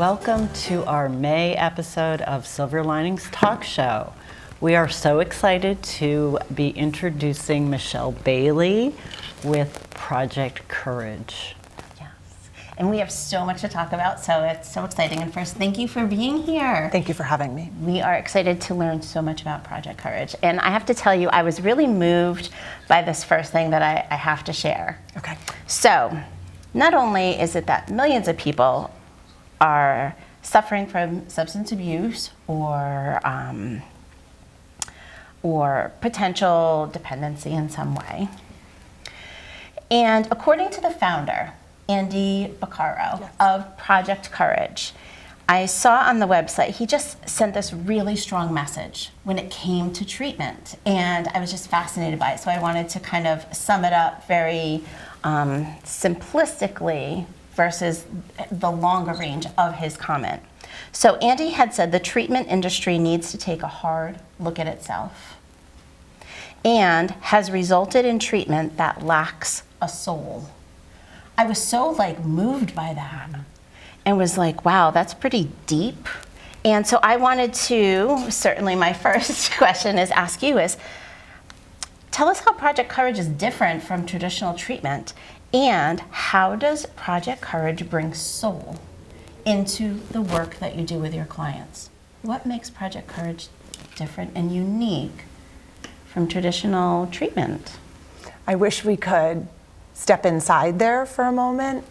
Welcome to our May episode of Silver Linings Talk Show. We are so excited to be introducing Michelle Bailey with Project Courage. Yes, and we have so much to talk about, so it's so exciting. And first, thank you for being here. Thank you for having me. We are excited to learn so much about Project Courage. And I have to tell you, I was really moved by this first thing that I have to share. Okay. So, not only is it that millions of people are suffering from substance abuse or potential dependency in some way. And according to the founder, Andy Baccaro of Project Courage, I saw on the website, he just sent this really strong message when it came to treatment. And I was just fascinated by it. So I wanted to kind of sum it up very simplistically versus the longer range of his comment. So Andy had said the treatment industry needs to take a hard look at itself and has resulted in treatment that lacks a soul. I was so moved by that and was like, wow, that's pretty deep. And so I wanted to, certainly my first question is ask you is, tell us how Project Courage is different from traditional treatment, and how does Project Courage bring soul into the work that you do with your clients? What makes Project Courage different and unique from traditional treatment? I wish we could step inside there for a moment,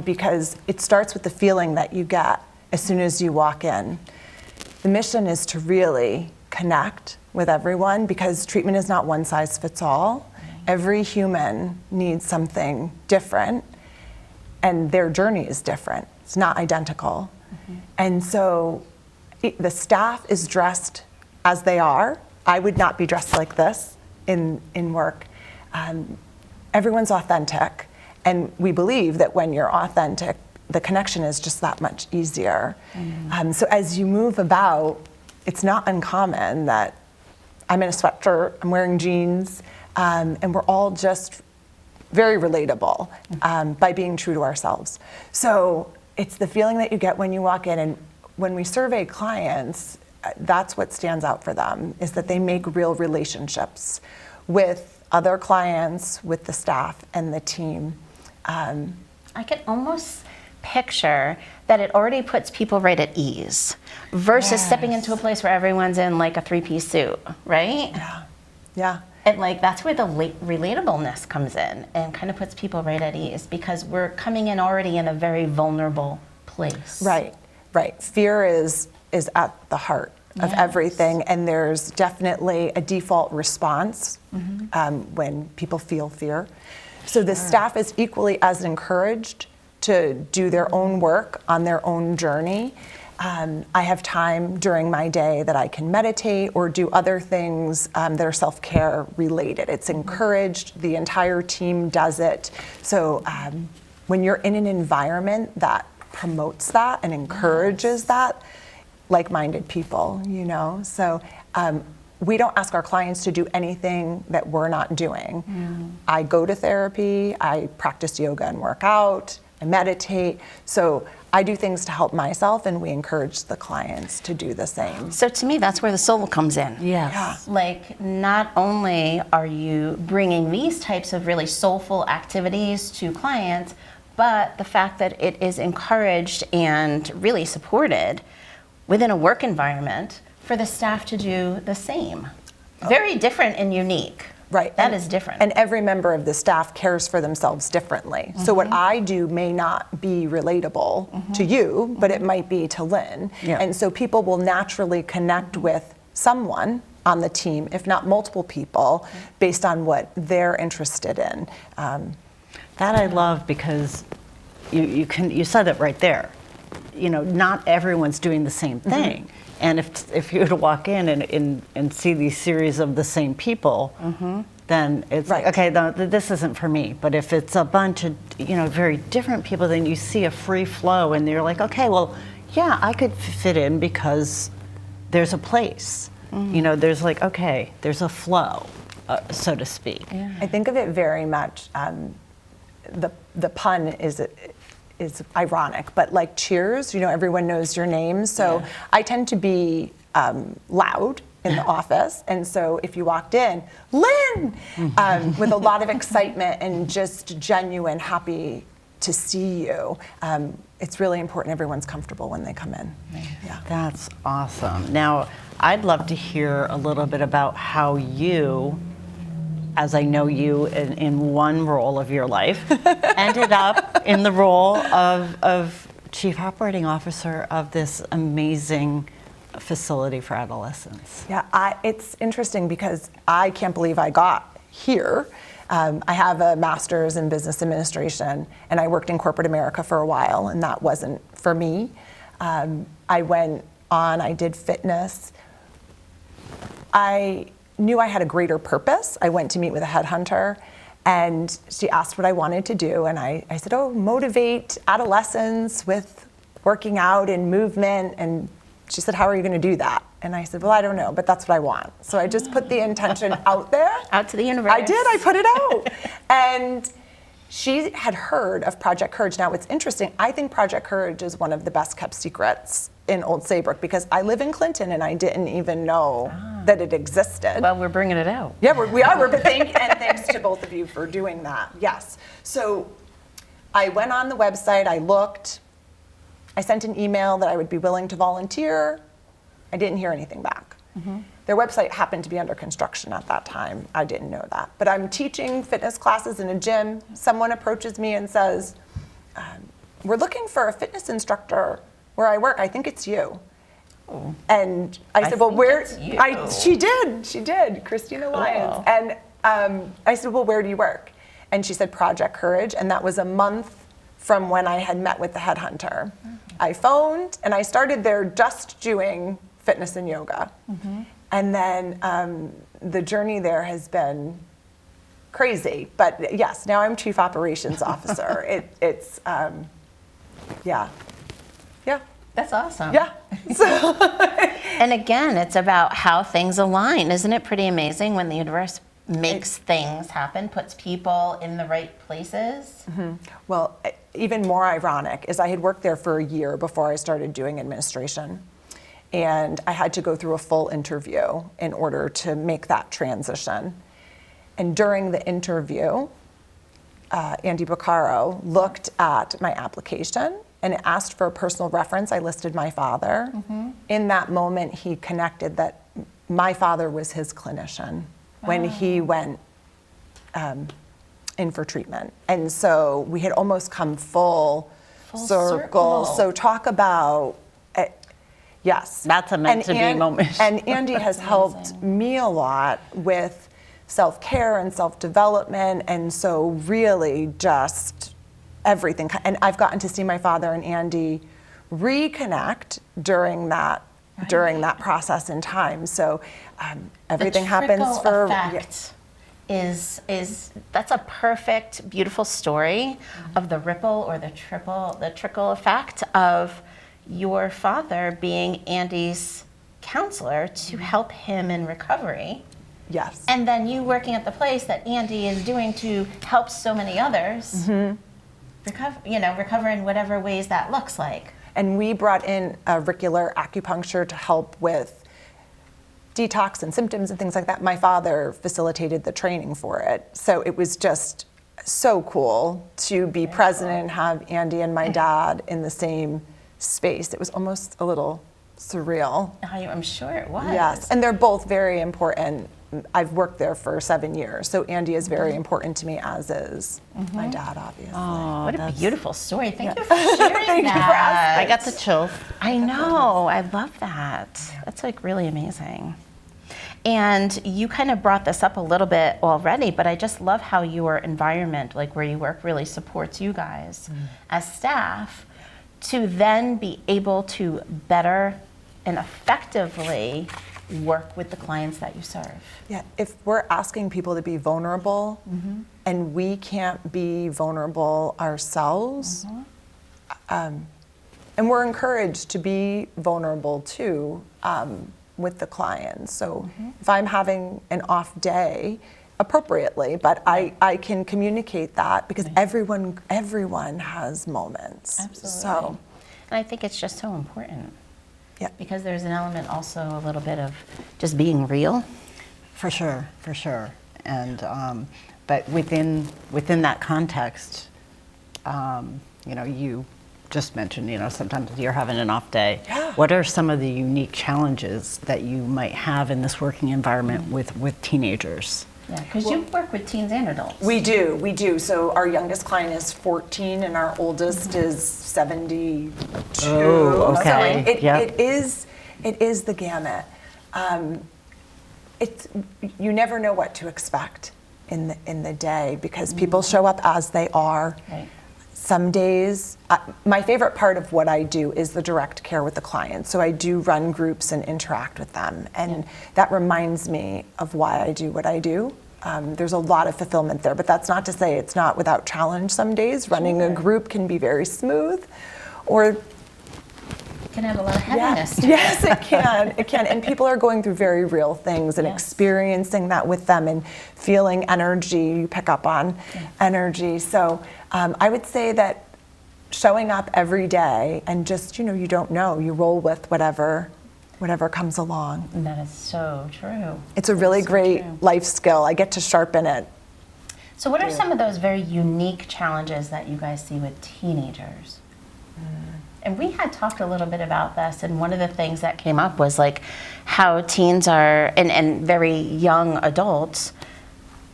because it starts with the feeling that you get as soon as you walk in. The mission is to really connect with everyone, because treatment is not one size fits all. Every human needs something different, and their journey is different. It's not identical. And so the staff is dressed as they are. I would not be dressed like this in work. Everyone's authentic, and we believe that when you're authentic, the connection is just that much easier. So as you move about, it's not uncommon that I'm in a sweatshirt, I'm wearing jeans, and we're all just very relatable by being true to ourselves. So it's the feeling that you get when you walk in, and when we survey clients, that's what stands out for them, is that they make real relationships with other clients, with the staff and the team. I can almost picture that it already puts people right at ease versus stepping into a place where everyone's in a three-piece suit, right? Yeah. And that's where the relatableness comes in and kind of puts people right at ease, because we're coming in already in a very vulnerable place. Right. Fear is at the heart of everything, and there's definitely a default response when people feel fear. So the staff is equally as encouraged to do their own work on their own journey. I have time during my day that I can meditate or do other things that are self-care related. It's encouraged, the entire team does it. So when you're in an environment that promotes that and encourages that, like-minded people, So we don't ask our clients to do anything that we're not doing. I go to therapy, I practice yoga and work out, I meditate. So I do things to help myself, and we encourage the clients to do the same. So to me, that's where the soul comes in. Yes. Not only are you bringing these types of really soulful activities to clients, but the fact that it is encouraged and really supported within a work environment for the staff to do the same. Very different and unique. Right. That is different. And every member of the staff cares for themselves differently. So what I do may not be relatable to you, but it might be to Lynn. And so people will naturally connect with someone on the team, if not multiple people, based on what they're interested in. That I love, because you said it right there. Not everyone's doing the same thing. And if you were to walk in and see these series of the same people, then it's like, okay, this isn't for me. But if it's a bunch of very different people, then you see a free flow, and you're like, okay, well, yeah, I could fit in because there's a place. There's there's a flow, so to speak. I think of it very much. The pun is is ironic, but like Cheers, everyone knows your name. So Yeah. I tend to be loud in the office. And so if you walked in, Lynn, with a lot of excitement and just genuine happy to see you, it's really important everyone's comfortable when they come in. Yeah. That's awesome. Now, I'd love to hear a little bit about how you, as I know you in one role of your life, ended up in the role of Chief Operating Officer of this amazing facility for adolescents. Yeah, it's interesting because I can't believe I got here. I have a master's in business administration, and I worked in corporate America for a while, and that wasn't for me. I went on, I did fitness. I knew I had a greater purpose. I went to meet with a headhunter, and she asked what I wanted to do, and I said, motivate adolescents with working out and movement. And she said, how are you going to do that? And I said, well, I don't know, but that's what I want. So I just put the intention out there. Out to the universe. I did, I put it out. And she had heard of Project Courage. Now, it's interesting, I think Project Courage is one of the best kept secrets in Old Saybrook, because I live in Clinton and I didn't even know that it existed. Well, we're bringing it out. Yeah, we are. But thanks to both of you for doing that. Yes. So I went on the website, I looked, I sent an email that I would be willing to volunteer. I didn't hear anything back. Their website happened to be under construction at that time. I didn't know that. But I'm teaching fitness classes in a gym. Someone approaches me and says, we're looking for a fitness instructor where I work. I think it's you. Oh. And I said, well, think where? it's you. She did, Christina Lyons. Cool. And I said, well, where do you work? And she said, Project Courage. And that was a month from when I had met with the headhunter. I phoned, and I started there just doing fitness and yoga. And then the journey there has been crazy. But yes, now I'm Chief Operations Officer. It's, yeah. That's awesome. Yeah. So And again, it's about how things align. Isn't it pretty amazing when the universe makes things happen, puts people in the right places? Well, even more ironic is I had worked there for a year before I started doing administration. And I had to go through a full interview in order to make that transition. And during the interview, Andy Boccaro looked at my application and asked for a personal reference. I listed my father. In that moment, he connected that my father was his clinician when he went in for treatment. And so we had almost come full circle. So talk about, yes. That's a meant to be moment. And Andy has helped me a lot with self-care and self-development, and so really just everything. And I've gotten to see my father and Andy reconnect during that process in time. So everything happens for. Effect is that's a perfect, beautiful story of the ripple or the trickle effect of your father being Andy's counselor to help him in recovery. Yes. And then you working at the place that Andy is doing to help so many others recover in whatever ways that looks like. And we brought in auricular acupuncture to help with detox and symptoms and things like that. My father facilitated the training for it. So it was just so cool to be present and have Andy and my dad in the same space. It was almost a little surreal. I'm sure it was. Yes, and they're both very important. I've worked there for 7 years, so Andy is very important to me, as is my dad, obviously. Oh, What a beautiful story. Thank you for sharing Thank you for that. asking. I got the chills. I know. I love that. That's like really amazing. And you kind of brought this up a little bit already, but I just love how your environment, like where you work, really supports you guys as staff to then be able to better and effectively work with the clients that you serve. Yeah, if we're asking people to be vulnerable and we can't be vulnerable ourselves, and we're encouraged to be vulnerable too with the clients. So if I'm having an off day, appropriately, but I can communicate that because everyone has moments. Absolutely. So, And I think it's just so important. yeah. Because there's an element also a little bit of just being real. For sure, for sure. And but within that context, you just mentioned, sometimes you're having an off day. Yeah. What are some of the unique challenges that you might have in this working environment with teenagers? Yeah, because you work with teens and adults. We do. So our youngest client is 14 and our oldest is 72. Oh, okay. So Yep. it is the gamut. You never know what to expect in the day because people show up as they are. Right. Some days, my favorite part of what I do is the direct care with the client. So I do run groups and interact with them. And that reminds me of why I do what I do. There's a lot of fulfillment there, but that's not to say it's not without challenge some days. Running a group can be very smooth or Can have a lot of heaviness. yes, it can. It can. And people are going through very real things and experiencing that with them and feeling energy. You pick up on energy. So I would say that showing up every day and just, you don't know. You roll with whatever comes along. And that is so true. It's a really great life skill. I get to sharpen it. So what are some of those very unique challenges that you guys see with teenagers? And we had talked a little bit about this, and one of the things that came up was like how teens are, and very young adults,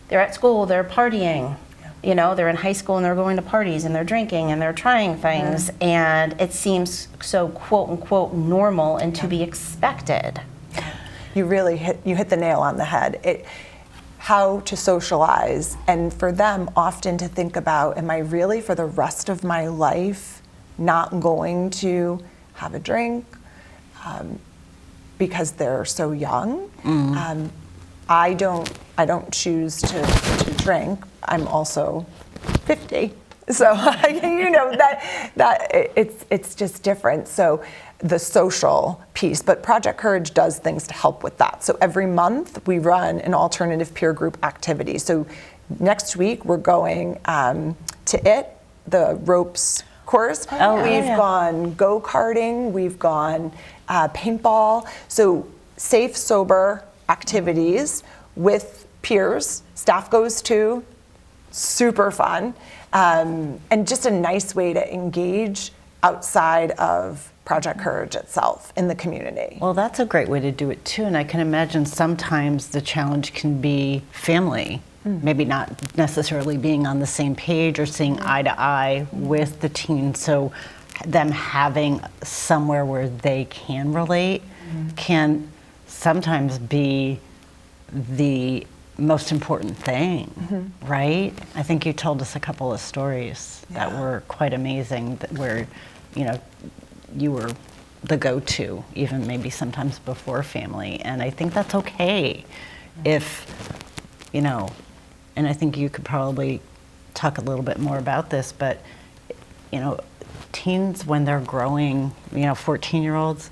they're at school, they're partying, they're in high school and they're going to parties and they're drinking and they're trying things, and it seems so quote unquote normal and to be expected. You really hit the nail on the head. How to socialize, and for them often to think about, am I really for the rest of my life not going to have a drink because they're so young? I don't choose to drink. I'm also 50, so that it's just different. So the social piece, but Project Courage does things to help with that. So every month we run an alternative peer group activity. So next week we're going to the ropes course. We've gone go-karting, we've gone paintball. So safe, sober activities with peers. Staff goes too. Super fun. And just a nice way to engage outside of Project Courage itself in the community. Well, that's a great way to do it too. And I can imagine sometimes the challenge can be family. Maybe not necessarily being on the same page or seeing eye to eye with the teen. So them having somewhere where they can relate can sometimes be the most important thing, right? I think you told us a couple of stories that were quite amazing, where, you were the go-to, even maybe sometimes before family. And I think that's okay if, and I think you could probably talk a little bit more about this, but, teens, when they're growing, 14-year-olds,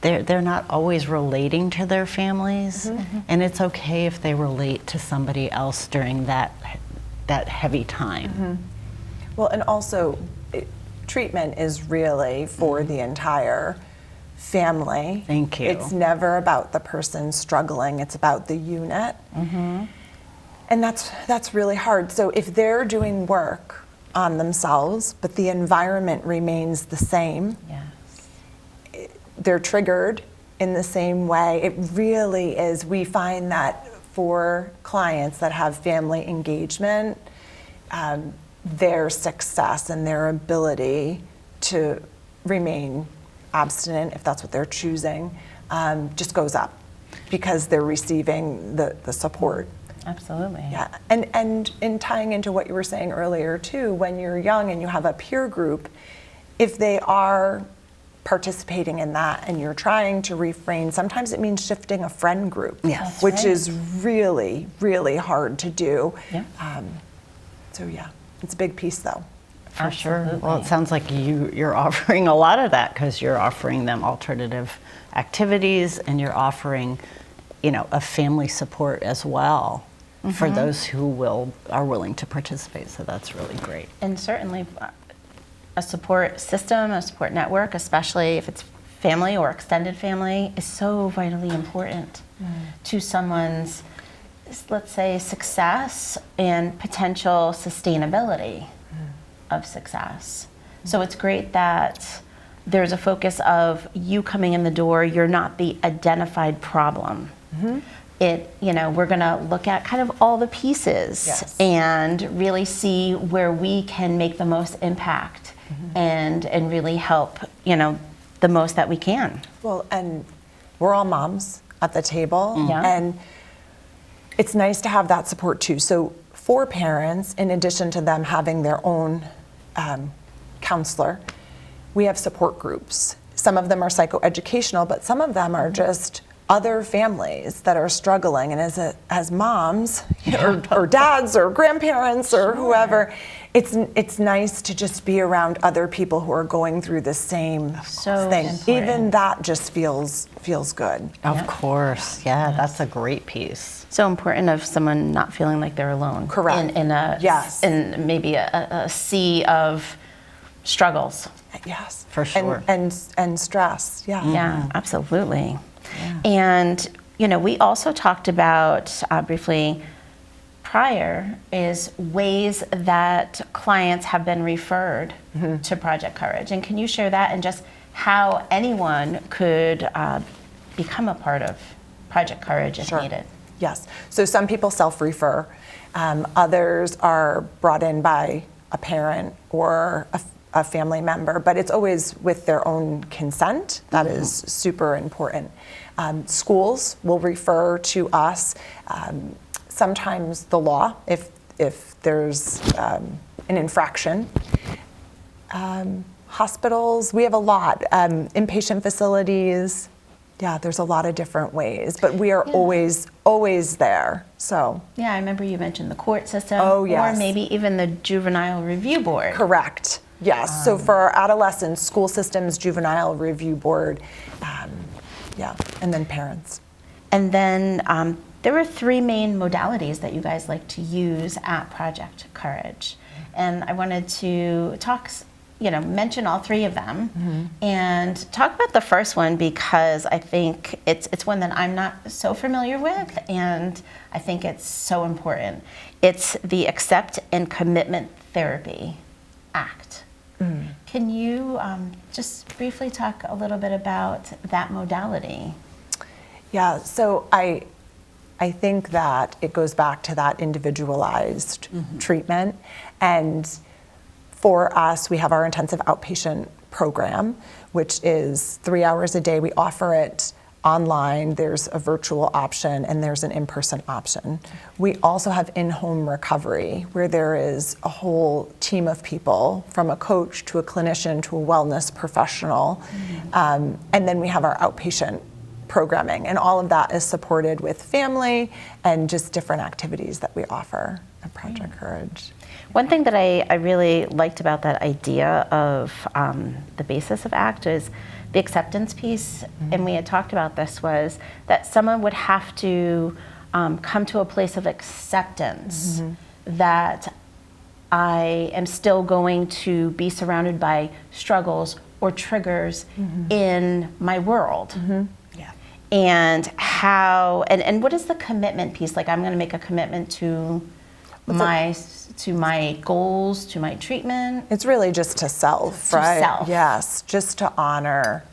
they're not always relating to their families, and it's okay if they relate to somebody else during that heavy time. Well, and also, treatment is really for the entire family. Thank you. It's never about the person struggling, it's about the unit. And that's really hard. So if they're doing work on themselves, but the environment remains the same, they're triggered in the same way. It really is. We find that for clients that have family engagement, their success and their ability to remain abstinent, if that's what they're choosing, just goes up because they're receiving the support. Absolutely. Yeah, and in tying into what you were saying earlier too, when you're young and you have a peer group, if they are participating in that and you're trying to refrain, sometimes it means shifting a friend group, which is really, really hard to do. So yeah, it's a big piece though. For sure. Well, it sounds like you're offering a lot of that because you're offering them alternative activities and you're offering, a family support as well. for those who are willing to participate. So that's really great. And certainly a support system, a support network, especially if it's family or extended family, is so vitally important to someone's, let's say, success and potential sustainability of success. So it's great that there's a focus of you coming in the door, you're not the identified problem. We're gonna look at kind of all the pieces and really see where we can make the most impact and really help, the most that we can. Well, and we're all moms at the table, Yeah. and it's nice to have that support too. So for parents, in addition to them having their own counselor, we have support groups. Some of them are psychoeducational, but some of them are just other families that are struggling. And as moms or dads or grandparents or whoever, it's nice to just be around other people who are going through the same So thing. important. Even that just feels good. Of course, yeah, that's a great piece. So important of someone not feeling like they're alone. Correct. In maybe a sea of struggles. Yes, For sure. and stress. Yeah. Yeah, absolutely. And we also talked about briefly prior is ways that clients have been referred to Project Courage. And can you share that and just how anyone could become a part of Project Courage if needed? Yes. So some people self-refer. Others are brought in by a parent or a family member, but it's always with their own consent. That is super important. Schools will refer to us. Sometimes the law, if there's an infraction. Hospitals, we have a lot. Inpatient facilities. Yeah, there's a lot of different ways, but we are always there. So. Yeah, I remember you mentioned the court system. Oh, yes. Or maybe even the Juvenile Review Board. Correct. Yes. So for our adolescents, school systems, juvenile review board, and then parents. And then there were 3 main modalities that you guys like to use at Project Courage. And I wanted to mention all 3 of them and talk about the first one because I think it's one that I'm not so familiar with and I think it's so important. It's the Accept and Commitment Therapy Act. Can you just briefly talk a little bit about that modality? Yeah, so I think that it goes back to that individualized treatment. And for us, we have our intensive outpatient program, which is 3 hours a day. We offer it online, there's a virtual option, and there's an in-person option. We also have in-home recovery, where there is a whole team of people, from a coach to a clinician to a wellness professional. And then we have our outpatient programming, and all of that is supported with family and just different activities that we offer at Project Courage. One thing that I really liked about that idea of the basis of ACT is the acceptance piece, and we had talked about this, was that someone would have to come to a place of acceptance that I am still going to be surrounded by struggles or triggers in my world. And how, and what is the commitment piece? Like, I'm going to make a commitment to my goals, to my treatment. It's really just to self, To right? self. Yes, just to honor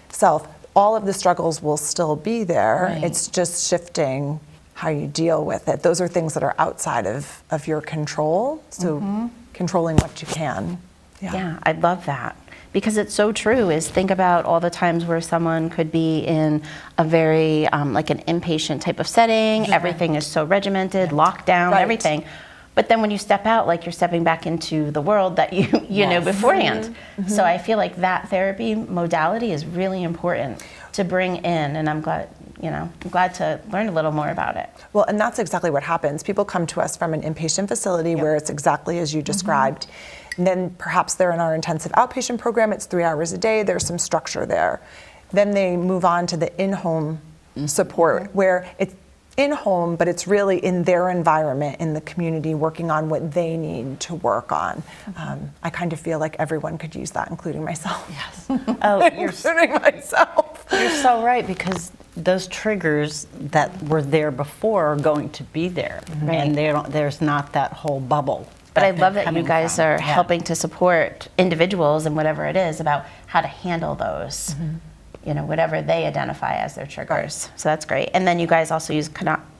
self. All of the struggles will still be there. Right. It's just shifting how you deal with it. Those are things that are outside of your control. So controlling what you can. Yeah, I love that. Because it's so true, is think about all the times where someone could be in a very, like an inpatient type of setting, everything is so regimented, locked down, Right. everything. But then when you step out, like you're stepping back into the world that you know beforehand. So I feel like that therapy modality is really important to bring in, and I'm glad to learn a little more about it. Well, and that's exactly what happens. People come to us from an inpatient facility where it's exactly as you described. And then perhaps they're in our intensive outpatient program, it's 3 hours a day, there's some structure there. Then they move on to the in-home support where in home, but it's really in their environment, in the community, working on what they need to work on. I kind of feel like everyone could use that, including myself. Yes. Oh, Including myself. you're so right, because those triggers that were there before are going to be there, and there's not that whole bubble. But I love that you coming guys from. are Yeah. helping to support individuals and whatever it is about how to handle those, whatever they identify as their triggers. So that's great. And then you guys also use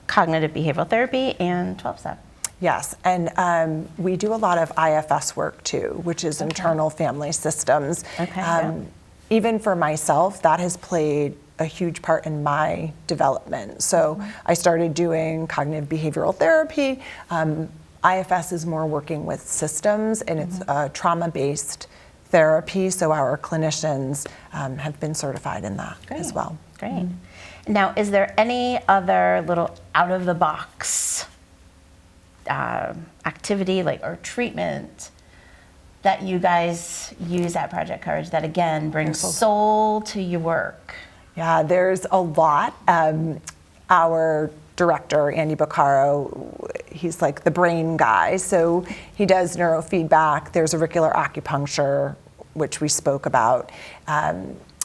cognitive behavioral therapy and 12-step. Yes, and we do a lot of IFS work too, which is internal family systems. Okay, Even for myself, that has played a huge part in my development. So I started doing cognitive behavioral therapy. IFS is more working with systems, and it's trauma-based therapy, so our clinicians have been certified in that as well. Great. Now, is there any other little out-of-the-box activity or treatment that you guys use at Project Courage that, again, brings soul to your work? Yeah, there's a lot. Our director, Andy Baccaro, he's like the brain guy. So he does neurofeedback. There's auricular acupuncture, which we spoke about,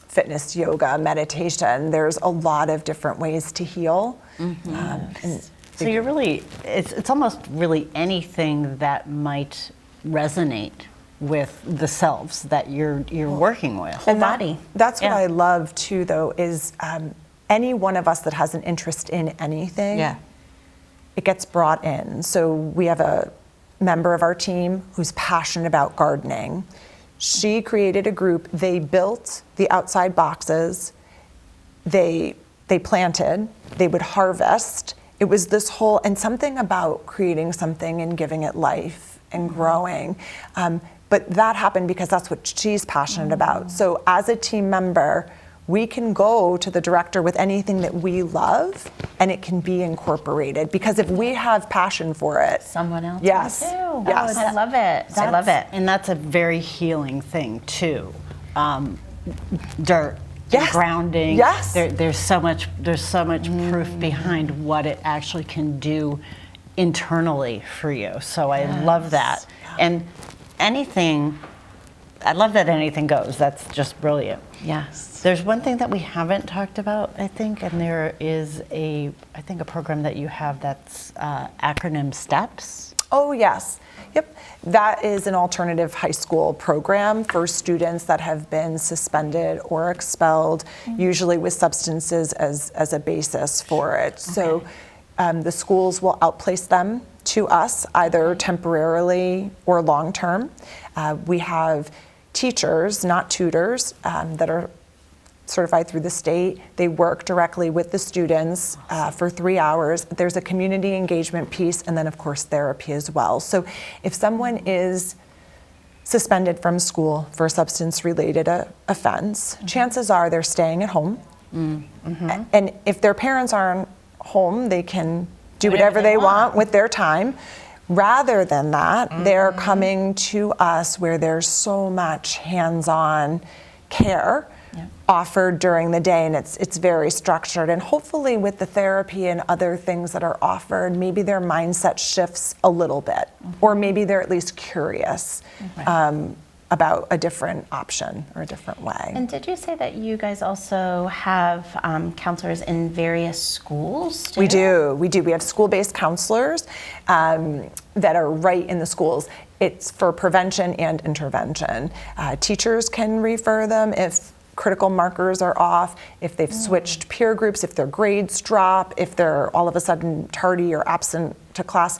fitness, yoga, meditation. There's a lot of different ways to heal. So you're really, it's almost really anything that might resonate with the selves that you're working with. Whole body. That's what Yeah. I love too, though, is any one of us that has an interest in anything, it gets brought in. So we have a member of our team who's passionate about gardening. She created a group. They built the outside boxes. They planted. They would harvest. It was this whole, and something about creating something and giving it life and growing. But that happened because that's what she's passionate about. So as a team member, we can go to the director with anything that we love, and it can be incorporated. Because if we have passion for it, Someone else Yes. will too. Yes. I love it. I love it. And that's a very healing thing too. Dirt, Yes. grounding. Yes. There's so much proof behind what it actually can do internally for you. So I love that. And I love that anything goes. That's just brilliant. Yes. There's one thing that we haven't talked about, I think, and there is a program that you have that's acronym STEPS. Oh, yes. Yep. That is an alternative high school program for students that have been suspended or expelled, usually with substances as a basis for it. So the schools will outplace them to us, either temporarily or long-term. We have teachers, not tutors, that are certified through the state. They work directly with the students for 3 hours. There's a community engagement piece, and then of course therapy as well. So if someone is suspended from school for a substance-related offense, chances are they're staying at home. And if their parents aren't home, they can do whatever they want with their time. Rather than that, they're coming to us where there's so much hands-on care offered during the day, and it's very structured. And hopefully with the therapy and other things that are offered, maybe their mindset shifts a little bit, or maybe they're at least curious about a different option or a different way. And did you say that you guys also have counselors in various schools too? We do. We have school-based counselors that are right in the schools. It's for prevention and intervention. Teachers can refer them if critical markers are off, if they've switched peer groups, if their grades drop, if they're all of a sudden tardy or absent to class.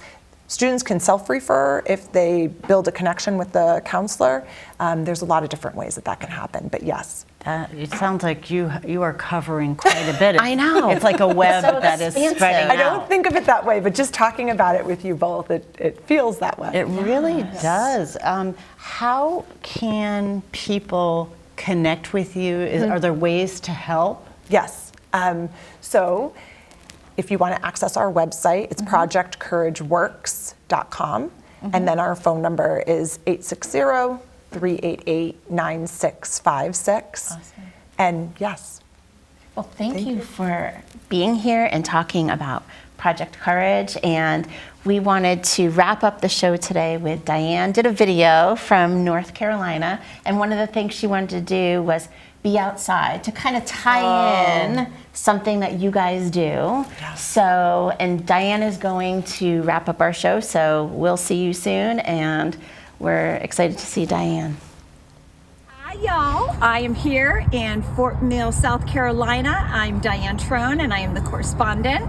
Students can self-refer if they build a connection with the counselor. There's a lot of different ways that can happen, but yes. It sounds like you are covering quite a bit. I know. It's like a web So that is expansive. spreading I out. don't think of it that way, but just talking about it with you both, it feels that way. It really does. How can people connect with you? Are there ways to help? Yes. So if you want to access our website, it's projectcourageworks.com. And then our phone number is 860-388-9656. Awesome. And yes. Well, thank you for being here and talking about Project Courage. And we wanted to wrap up the show today with Diane did a video from North Carolina. And one of the things she wanted to do was be outside to kind of tie in something that you guys do. Yes. So, and Diane is going to wrap up our show. So we'll see you soon. And we're excited to see Diane. Hi, y'all. I am here in Fort Mill, South Carolina. I'm Diane Trone, and I am the correspondent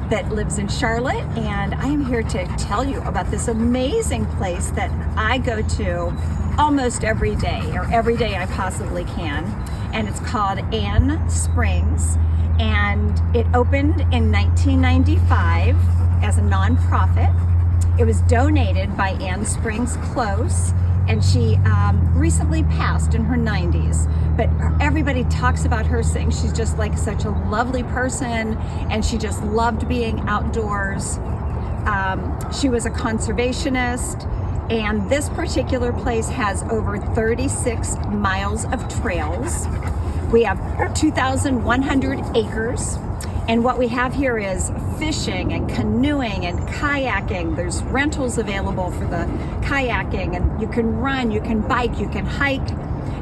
that lives in Charlotte. And I am here to tell you about this amazing place that I go to almost every day, or every day I possibly can. And it's called Ann Springs. And it opened in 1995 as a nonprofit. It was donated by Ann Springs Close, and she recently passed in her 90s. But everybody talks about her, saying she's just like such a lovely person, and she just loved being outdoors. She was a conservationist, and this particular place has over 36 miles of trails. We have 2,100 acres. And what we have here is fishing and canoeing and kayaking. There's rentals available for the kayaking, and you can run, you can bike, you can hike,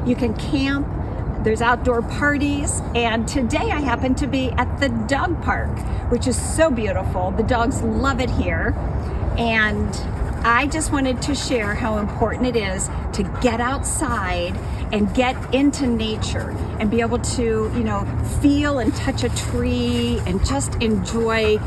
you can camp. There's outdoor parties. And today I happen to be at the dog park, which is so beautiful. The dogs love it here. And I just wanted to share how important it is to get outside and get into nature and be able to, feel and touch a tree and just enjoy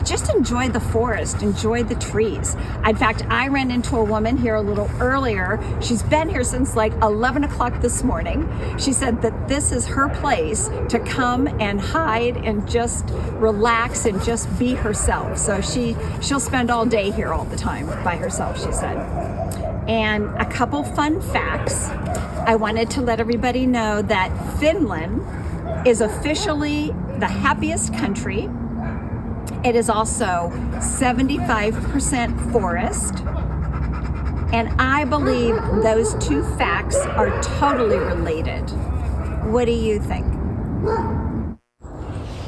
the forest, enjoy the trees. In fact, I ran into a woman here a little earlier. She's been here since like 11 o'clock this morning. She said that this is her place to come and hide and just relax and just be herself. So she'll spend all day here all the time by herself, she said. And a couple fun facts. I wanted to let everybody know that Finland is officially the happiest country. It is also 75% forest. And I believe those two facts are totally related. What do you think?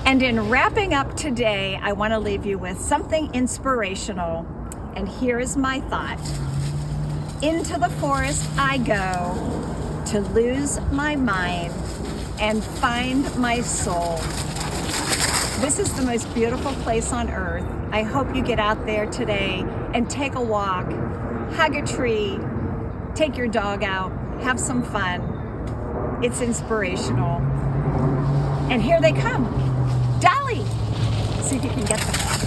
And in wrapping up today, I want to leave you with something inspirational. And here is my thought. Into the forest I go to lose my mind and find my soul. This is the most beautiful place on earth. I hope you get out there today and take a walk, hug a tree, take your dog out, have some fun. It's inspirational. And here they come. Dolly! See if you can get them.